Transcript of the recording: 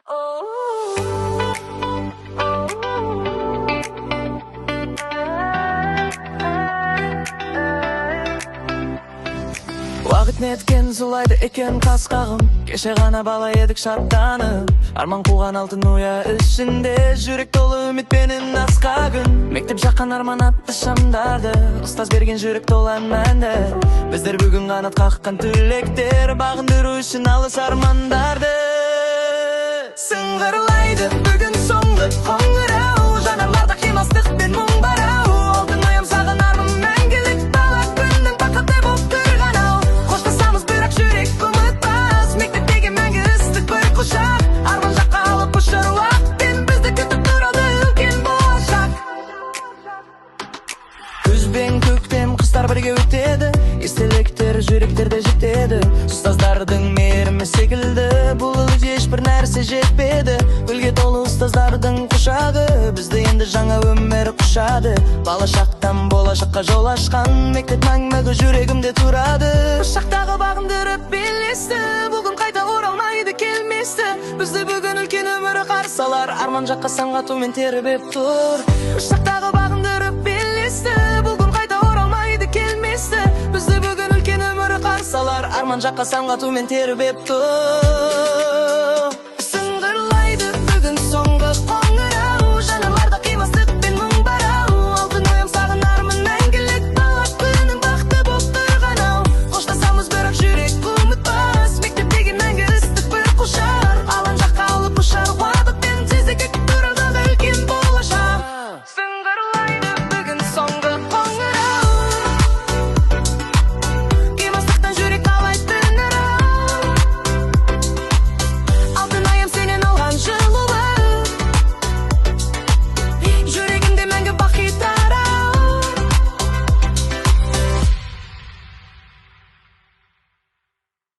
Уақыт неткен зулайды екен қас-қағым, кеше ғана бала едік шаттанып, арман қуған алтын уя ішінде, жүрек толы үмітпенен асқа күн. Мектеп жаққан арман атты шамдарды, ұстаз берген жүрек толы мәнді. Біздер бүгін қанат қаққан түлектер, бағындыру үшін алыс армандарды. Сыңғырлайды бүгін соңғы қоңырау, жанарларда қимастық пен мұң барау. Алтын оям сағынармын мәңгілік, бала күннің бақыты боп тұрған ау. Қоштасамыз бірақ жүрек ұмытпас, мектептегі мәңгі ыстық бір құшақ. Арман жаққа алып ұшар уақытпен, бізді күтіп тұрады үлкен болашақ. Күз бен көктем қыстар бірге өтеді, естеліктері жүректерде жетеді. Ұстаздардың мейірімі секілді, бұл ешбір нәрсе жетпеді. Гүлге толы ұстаздардың құшағы, бізді енді жаңа өмір құшады. Бала шақтан болашаққа жол ашқан, мектеп мәңгі жүрегімде тұрады. Шақтағы бағындырып белесті, бүгін қайта оралмайды келместі. Бізді бүгін үлкен өмір қарсы алар, арман жаққа самғатумен тербеп тұр. Шақтағы бағындырып белесті, бүгін қайта оралмайды келместі. Бізді бүгін үлкен өмір қарсы алар, арман жаққа самғатумен тербеп тұр.